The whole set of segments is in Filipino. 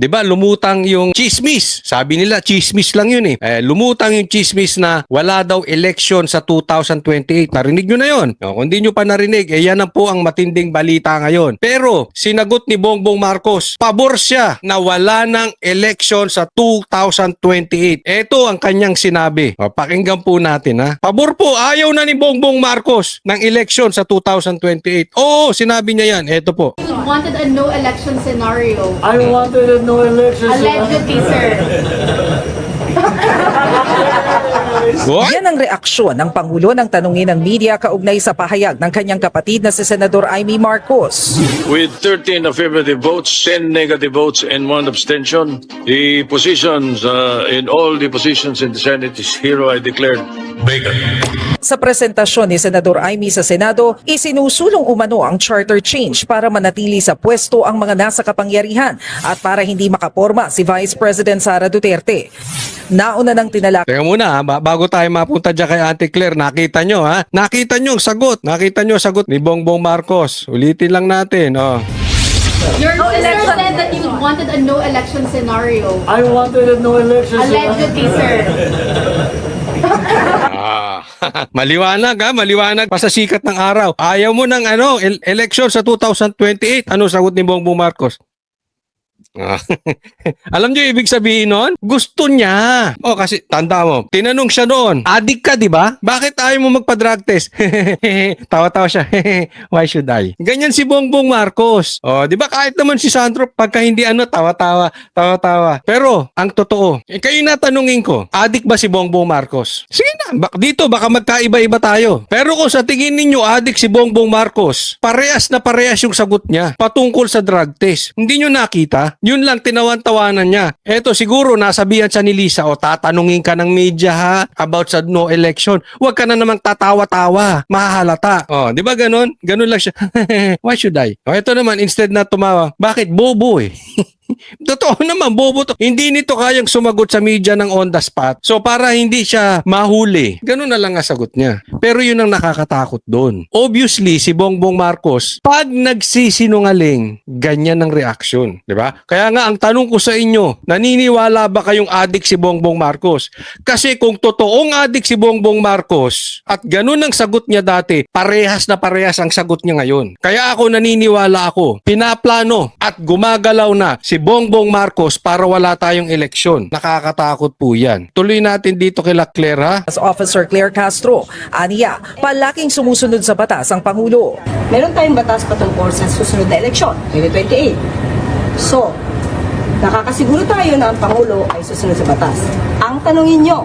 'Di ba? Lumutang yung chismis. Sabi nila chismis lang yun eh. Lumutang yung chismis na wala daw election sa 2028. Narinig nyo na yun. No, kung di nyo pa narinig, yan na po ang matinding balita ngayon. Pero sinagot ni Bongbong Marcos, pabor siya na wala ng election sa 2028. Ito ang kanyang sinabi. Pakinggan po natin ha. Pabor po, ayaw na ni Bongbong Marcos ng election sa 2028. Oo, sinabi niya yan. Ito po. Wanted a no election scenario. I wanted a no election. Allegedly, sir. What? Yan ang reaksyon ng Pangulo ng tanungin ng media kaugnay sa pahayag ng kanyang kapatid na si Senador Amy Marcos. With 13 affirmative votes, 10 negative votes, and 1 abstention, the positions in all the positions in the Senate is hereby declared vacant. Sa presentasyon ni Senador Amy sa Senado, isinusulong umano ang charter change para manatili sa pwesto ang mga nasa kapangyarihan at para hindi makaporma si Vice President Sara Duterte. Nauna ng tinalak. Teka muna, bago tayo mapunta dyan kay Ate Claire, nakita nyo ha? Nakita nyo ang sagot. Nakita nyo ang sagot ni Bongbong Marcos. Ulitin lang natin. Oh. Your sister said that you wanted a no election scenario. I wanted a no election. Allegedly, sir. Maliwanag ha, maliwanag pa sa sikat ng araw. Ayaw mo ng election sa 2028. Ano sagot ni Bongbong Marcos? Alam niyo ibig sabihin nun? Gusto niya. Kasi tanda mo, tinanong siya noon, adik ka, di ba? Bakit ayaw mo magpa-drug test? Tawa-tawa siya. Why should I? Ganyan si Bongbong Marcos. Di ba kahit naman si Sandro, pagka hindi tawa-tawa, tawa-tawa. Pero, ang totoo, kayo natanungin ko, adik ba si Bongbong Marcos? Sige na, dito baka magkaiba-iba tayo. Pero kung sa tingin ninyo adik si Bongbong Marcos, parehas na parehas yung sagot niya patungkol sa drug test. Hindi nyo nakita? Yun lang, tinawan-tawanan niya. Eto, siguro nasabihan siya ni Lisa, tatanungin ka ng media ha, about sa no election. Huwag ka na namang tatawa-tawa. Mahahalata. Di ba ganun? Ganun lang siya. Why should I? Eto naman, instead na tumawa, bakit? Bobo eh. Totoo naman, bobo to. Hindi nito kayang sumagot sa media ng on the spot. So para hindi siya mahuli, ganun na lang ang sagot niya. Pero yun ang nakakatakot doon. Obviously, si Bongbong Marcos, pag nagsisinungaling, ganyan ang reaksyon. Diba? Kaya nga, ang tanong ko sa inyo, naniniwala ba kayong adik si Bongbong Marcos? Kasi kung totoong adik si Bongbong Marcos, at ganun ang sagot niya dati, parehas na parehas ang sagot niya ngayon. Kaya ako naniniwala ako, pinaplano at gumagalaw na si Bongbong Marcos para wala tayong eleksyon. Nakakatakot po yan. Tuloy natin dito kay Claire ha. As Officer Claire Castro, aniya, palaking sumusunod sa batas ang Pangulo. Meron tayong batas patungkol sa susunod na eleksyon, 2028. So, nakakasiguro tayo na ang Pangulo ay susunod sa batas. Ang tanongin nyo,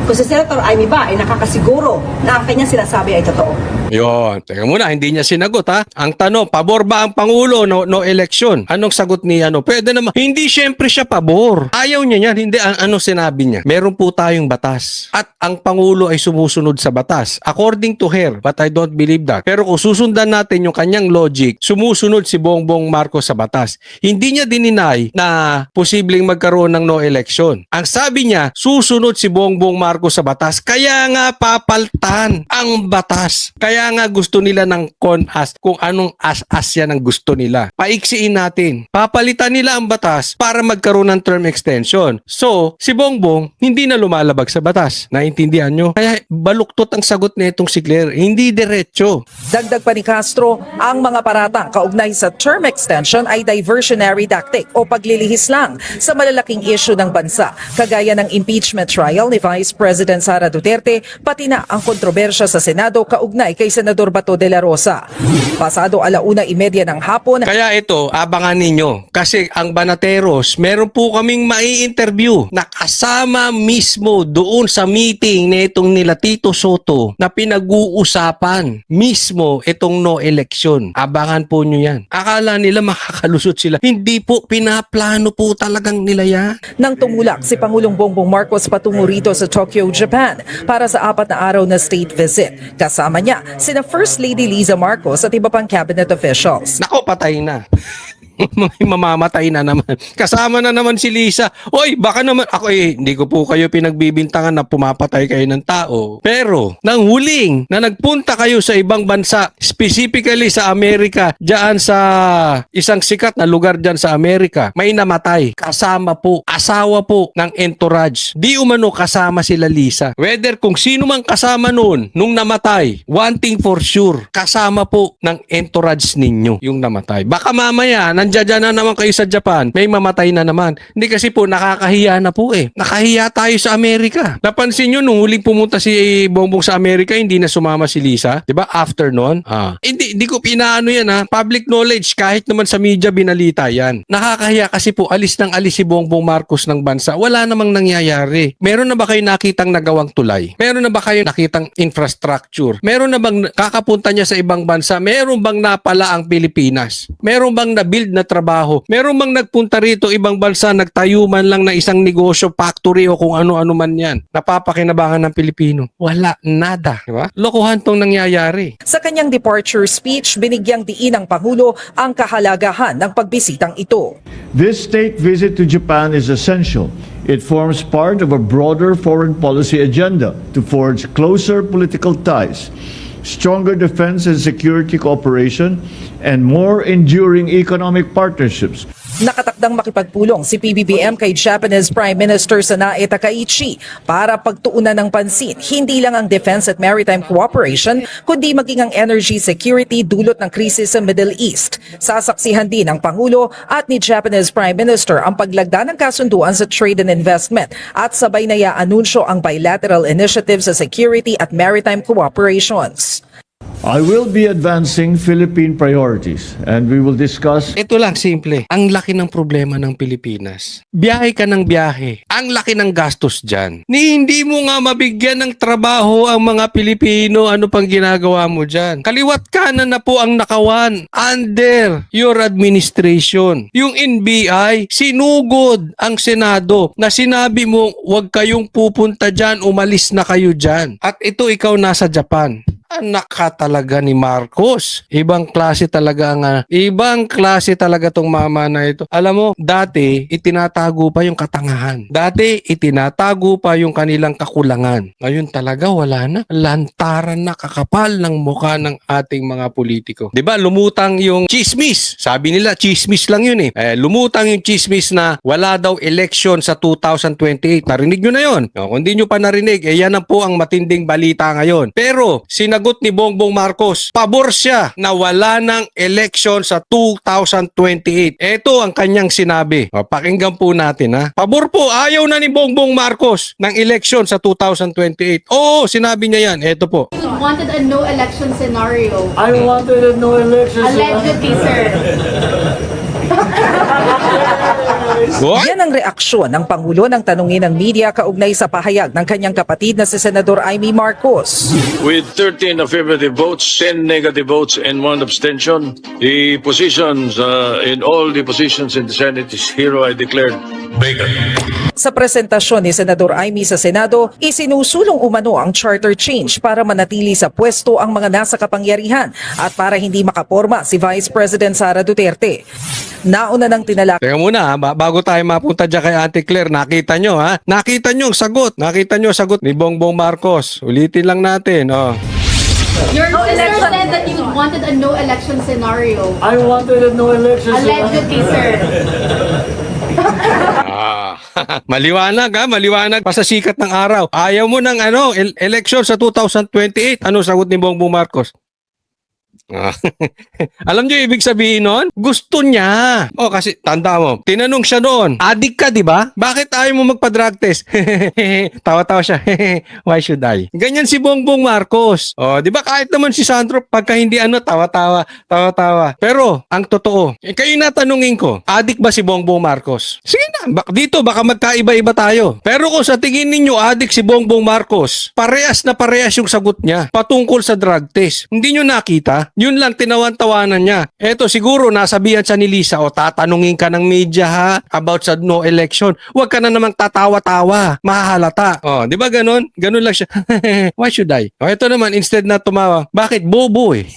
kung si Senator Amy ba ay nakakasiguro na ang kanyang sinasabi ay totoo. Yun. Teka muna, hindi niya sinagot ha. Ang tanong, pabor ba ang Pangulo no election? Anong sagot niya? Pwede naman. Hindi syempre siya pabor. Ayaw niya yan. Hindi, ano sinabi niya? Meron po tayong batas. At ang Pangulo ay sumusunod sa batas. According to her, but I don't believe that. Pero kung susundan natin yung kanyang logic, sumusunod si Bongbong Marcos sa batas. Hindi niya dininay na posibleng magkaroon ng no election. Ang sabi niya, susunod si Bongbong Marcos sa batas. Kaya nga papaltan ang batas. Kaya nga gusto nila ng con-as, kung anong as-as yan ang gusto nila. Paiksiin natin. Papalitan nila ang batas para magkaroon ng term extension. So, si Bongbong hindi na lumalabag sa batas. Naintindihan nyo? Kaya baluktot ang sagot nitong si Claire. Hindi diretso. Dagdag pa ni Castro, ang mga paratang kaugnay sa term extension ay diversionary tactic o paglilihis lang sa malalaking issue ng bansa, kagaya ng impeachment trial ni Vice President Sara Duterte, pati na ang kontrobersya sa Senado kaugnay kay Senador Bato de la Rosa. Pasado 1:30 ng hapon. Kaya ito, abangan ninyo. Kasi ang Banateros, meron po kaming mai-interview na kasama mismo doon sa meeting na itong nila Tito Soto na pinag-uusapan mismo itong no election. Abangan po nyo yan. Akala nila makakalusot sila. Hindi po, pinaplano po talagang nila yan. Nang tumulak si Pangulong Bongbong Marcos patungo rito sa Tokyo, Japan para sa 4 na araw na state visit. Kasama niya sina First Lady Liza Marcos at iba pang cabinet officials. Nako, patay na. Mamamatay na naman. Kasama na naman si Lisa. Oy, baka naman ako hindi ko po kayo pinagbibintangan na pumapatay kayo ng tao. Pero nang huling na nagpunta kayo sa ibang bansa, specifically sa Amerika, diyan sa isang sikat na lugar diyan sa Amerika, may namatay. Kasama po, asawa po ng entourage. Di umano kasama sila Lisa. Whether kung sino mang kasama noon nung namatay, one thing for sure, kasama po ng entourage ninyo yung namatay. Baka mamaya, nandiyan na naman kayo sa Japan, may mamatay na naman. Hindi kasi po, nakakahiya na po eh. Nakahiya tayo sa Amerika. Napansin nyo, nung huling pumunta si Bongbong sa Amerika, hindi na sumama si Lisa. Diba? After nun. Hindi ko pinaano yan ha. Public knowledge, kahit naman sa media binalita yan. Nakakahiya kasi po, alis si Bongbong Marcos ng bansa. Wala namang nangyayari. Meron na ba kayo nakitang nagawang tulay? Meron na ba kayo nakitang infrastructure? Meron na bang kakapunta niya sa ibang bansa? Meron bang napala ang Pilipinas? Meron bang na-build na trabaho? Meron bang nagpunta rito ibang bansa, nagtayo man lang na isang negosyo, factory o kung ano-ano man yan? Napapakinabangan ng Pilipino? Wala, nada. Diba? Lokohan tong nangyayari. Sa kanyang departure speech, binigyang diin ng Pangulo ang kahalagahan ng pagbisitang ito. This state visit to Japan is essential. It forms part of a broader foreign policy agenda to forge closer political ties, stronger defense and security cooperation, and more enduring economic partnerships. Nakatakdang makipagpulong si PBBM kay Japanese Prime Minister Sanae Takaichi para pagtuunan ng pansin hindi lang ang defense at maritime cooperation kundi maging ang energy security dulot ng krisis sa Middle East. Sasaksihan din ng Pangulo at ni Japanese Prime Minister ang paglagda ng kasunduan sa trade and investment at sabay na i-anunsyo ang bilateral initiatives sa security at maritime cooperations. I will be advancing Philippine priorities and we will discuss. Ito lang, simple. Ang laki ng problema ng Pilipinas. Biyahe ka ng biyahe. Ang laki ng gastos dyan. Hindi mo nga mabigyan ng trabaho ang mga Pilipino. Ano pang ginagawa mo dyan? Kaliwat kanan na po ang nakawan under your administration. Yung NBI, sinugod ang Senado na sinabi mo, huwag kayong pupunta dyan, umalis na kayo dyan. At ito, ikaw nasa Japan. Anak ka talaga ni Marcos. Ibang klase talaga ibang klase talaga tong mama na ito. Alam mo, dati itinatago pa yung katangahan. Dati itinatago pa yung kanilang kakulangan. Ngayon talaga wala na. Lantaran na, kakapal ng mukha ng ating mga politiko. 'Di ba? Lumutang yung chismis. Sabi nila chismis lang yun eh. Lumutang yung chismis na wala daw election sa 2028. Narinig nyo na yun. Kung hindi nyo pa narinig, yan na po ang matinding balita ngayon. Pero sinagot ni Bongbong Marcos, pabor siya na wala ng election sa 2028. Ito ang kanyang sinabi. Pakinggan po natin ha. Pabor po, ayaw na ni Bongbong Marcos ng election sa 2028. Oo, sinabi niya yan. Ito po. You wanted a no election scenario. I wanted a no election. Allegedly, sir. What? Yan ang reaksyon ng Pangulo ng tanungin ng media kaugnay sa pahayag ng kanyang kapatid na si Senador Amy Marcos. With 13 affirmative votes, 10 negative votes, and 1 abstention, the positions in all the positions in the Senate is hereby declared vacant. Sa presentasyon ni Senador Amy sa Senado, isinusulong umano ang charter change para manatili sa pwesto ang mga nasa kapangyarihan at para hindi makaporma si Vice President Sara Duterte. Nauna ng tinalak. Teka muna, bago tayo mapunta dyan kay Ate Claire, nakita nyo ha? Nakita nyo ang sagot. Nakita nyo ang sagot ni Bongbong Marcos. Ulitin lang natin. Your sister said that you wanted a no election scenario. I wanted a no election. Allegedly, sir. Maliwanag ha, maliwanag pa sa sikat ng araw. Ayaw mo ng election sa 2028. Ano sagot ni Bongbong Marcos? Alam niyo ibig sabihin nun? Gusto niya. Kasi tanda mo, tinanong siya noon, adik ka di ba? Bakit ayaw mo magpa-drug test? Tawa-tawa siya. Why should I? Ganyan si Bongbong Marcos. Di ba kahit naman si Sandro, pagka hindi tawa-tawa, tawa-tawa. Pero, ang totoo, kayo natanungin ko, adik ba si Bongbong Marcos? Sige na, dito baka magkaiba-iba tayo. Pero kung sa tingin ninyo adik si Bongbong Marcos, parehas na parehas yung sagot niya patungkol sa drug test. Hindi nyo nakita? Yun lang, tinawan-tawanan niya. Eto, siguro, nasabihan siya ni Lisa, tatanungin ka ng media ha, about sa no election. Huwag ka na namang tatawa-tawa. Mahahalata. Di ba ganun? Ganun lang siya. Why should I? Ito naman, instead na tumawa, bakit? Bobo eh.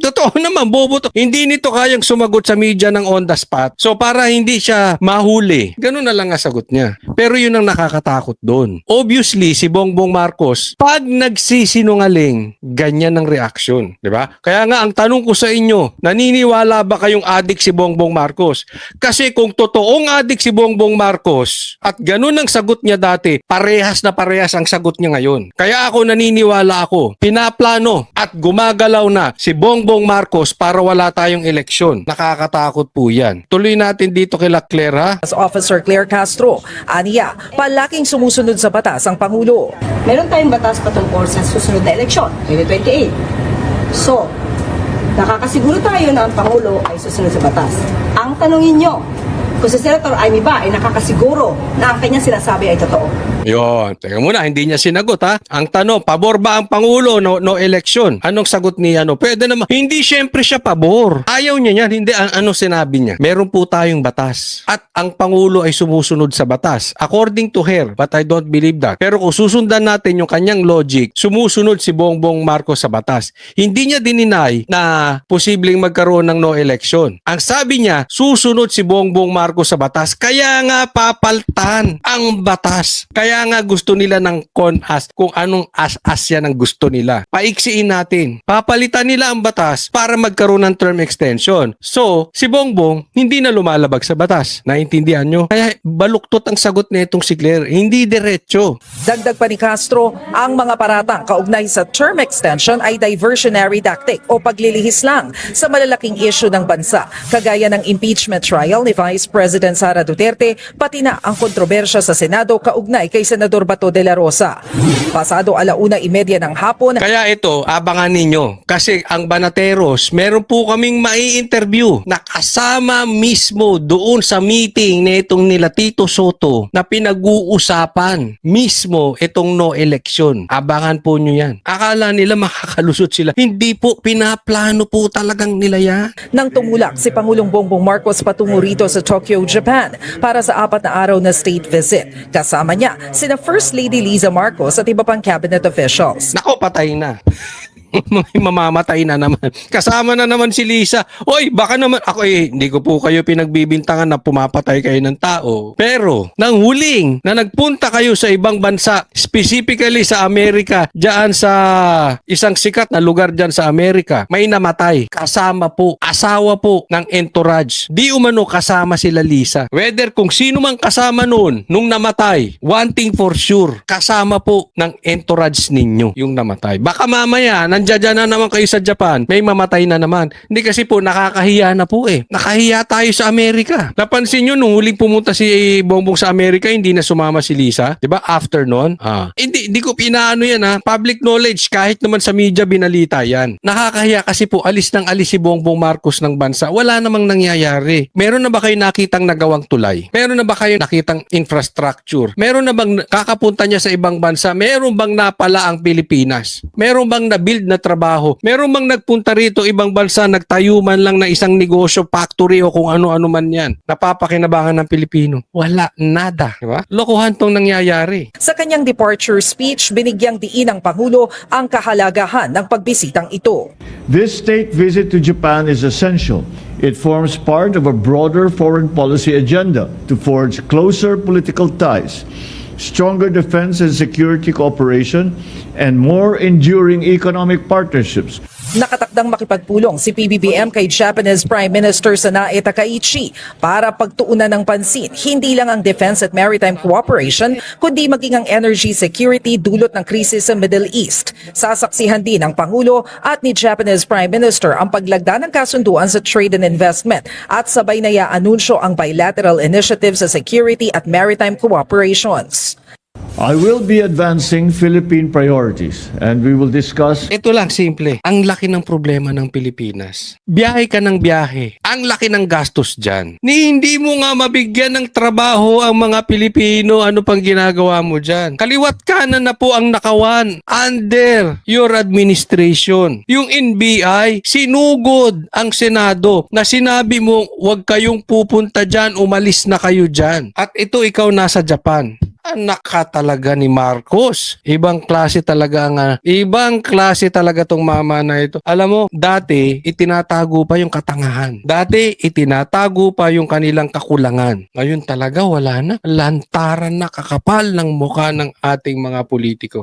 Totoo naman, bobo to. Hindi nito kayang sumagot sa media ng on the spot. So para hindi siya mahuli, ganun na lang ang sagot niya. Pero yun ang nakakatakot doon. Obviously, si Bongbong Marcos, pag nagsisinungaling, ganyan ang reaction. Diba? Kaya nga, ang tanong ko sa inyo, naniniwala ba kayong adik si Bongbong Marcos? Kasi kung totoong adik si Bongbong Marcos, at ganun ang sagot niya dati, parehas na parehas ang sagot niya ngayon. Kaya ako naniniwala ako, pinaplano at gumagalaw na si Bongbong Marcos para wala tayong eleksyon. Nakakatakot po yan. Tuloy natin dito kay La Clara. As Officer Claire Castro, aniya, palaking sumusunod sa batas ang Pangulo. Meron tayong batas patungkol sa susunod na eleksyon, 2028. So, nakakasiguro tayo na ang Pangulo ay susunod sa batas. Ang tanongin nyo, kung si Senator Amy ba ay nakakasiguro na ang kanyang sinasabi ay totoo. Yon, teka muna, hindi niya sinagot ha. Ang tanong, pabor ba ang Pangulo no election? Anong sagot niya? Pwede naman. Hindi syempre siya pabor. Ayaw niya yan. Hindi, ano sinabi niya? Meron po tayong batas. At ang Pangulo ay sumusunod sa batas. According to her, but I don't believe that. Pero kung susundan natin yung kanyang logic, sumusunod si Bongbong Marcos sa batas. Hindi niya dininay na posibleng magkaroon ng no election. Ang sabi niya, susunod si Bongbong Marcos sa batas. Kaya nga papaltan ang batas. Kaya nga gusto nila ng CONAS kung anong as-as yan ang gusto nila. Paiksiin natin. Papalitan nila ang batas para magkaroon ng term extension. So, si Bongbong hindi na lumalabag sa batas. Naintindihan nyo? Kaya baluktot ang sagot nitong si Claire. Hindi diretso. Dagdag pa ni Castro, ang mga paratang kaugnay sa term extension ay diversionary tactic o paglilihis lang sa malalaking issue ng bansa, kagaya ng impeachment trial ni Vice President Sara Duterte, pati na ang kontrobersya sa Senado kaugnay kay Senador Bato de la Rosa. Pasado 1:30 ng hapon, Kaya ito, abangan ninyo. Kasi ang Banateros, meron po kaming mai-interview na kasama mismo doon sa meeting na itong nila Tito Soto na pinag-uusapan mismo itong no election. Abangan po nyo yan. Akala nila makakalusot sila. Hindi po, pinaplano po talagang nila yan. nang tumulak si Pangulong Bongbong Marcos patungo rito sa Tokyo, Japan para sa 4 na araw na state visit. Kasama niya sina First Lady Liza Marcos at iba pang cabinet officials. Nako, patay na. May mamamatay na naman. Kasama na naman si Lisa. Oy, baka naman ako hindi ko po kayo pinagbibintangan na pumapatay kayo ng tao. Pero nang huling na nagpunta kayo sa ibang bansa, specifically sa Amerika, diyan sa isang sikat na lugar diyan sa Amerika, may namatay. Kasama po, asawa po ng entourage. Di umano kasama sila Lisa. Whether kung sino mang kasama noon nung namatay, one thing for sure, kasama po ng entourage ninyo yung namatay. Baka mamaya nandiyan na naman kayo sa Japan, may mamatay na naman. Hindi kasi po, nakakahiya na po eh. Nakahiya tayo sa Amerika. Napansin nyo, nung huling pumunta si Bongbong sa Amerika, hindi na sumama si Lisa. Diba? After nun. Hindi ko pinaano yan ha. Public knowledge, kahit naman sa media binalita yan. Nakakahiya kasi po, alis si Bongbong Marcos ng bansa. Wala namang nangyayari. Meron na ba kayo nakitang nagawang tulay? Meron na ba kayo nakitang infrastructure? Meron na bang kakapunta niya sa ibang bansa? Meron bang napala ang Pilipinas? Meron bang na-build na trabaho? Meron bang nagpunta rito ibang bansa, nagtayo man lang na isang negosyo, factory o kung ano-ano man yan? Napapakinabangan ng Pilipino? Wala, nada. Diba? Lokohan tong nangyayari. Sa kanyang departure speech, binigyang diin ng Pangulo ang kahalagahan ng pagbisitang ito. This state visit to Japan is essential. It forms part of a broader foreign policy agenda to forge closer political ties, stronger defense and security cooperation, and more enduring economic partnerships. Nakatakdang makipagpulong si PBBM kay Japanese Prime Minister Sanae Takaichi para pagtuunan ng pansin hindi lang ang defense at maritime cooperation kundi maging ang energy security dulot ng krisis sa Middle East. Sasaksihan din ng Pangulo at ni Japanese Prime Minister ang paglagda ng kasunduan sa trade and investment at sabay na i-anunsyo ang bilateral initiatives sa security at maritime cooperations. I will be advancing Philippine priorities and we will discuss. Ito lang, simple. Ang laki ng problema ng Pilipinas. Biyahe ka ng biyahe. Ang laki ng gastos dyan. Hindi mo nga mabigyan ng trabaho ang mga Pilipino. Ano pang ginagawa mo dyan? Kaliwat kanan na po ang nakawan under your administration. Yung NBI, sinugod ang Senado na sinabi mo, huwag kayong pupunta dyan, umalis na kayo dyan. At ito, ikaw nasa Japan. Anak ka talaga ni Marcos. Ibang klase talaga tong mama na ito. Alam mo, dati itinatago pa yung katangahan. Dati itinatago pa yung kanilang kakulangan. Ngayon talaga wala na. Lantaran na kakapal ng mukha ng ating mga politiko.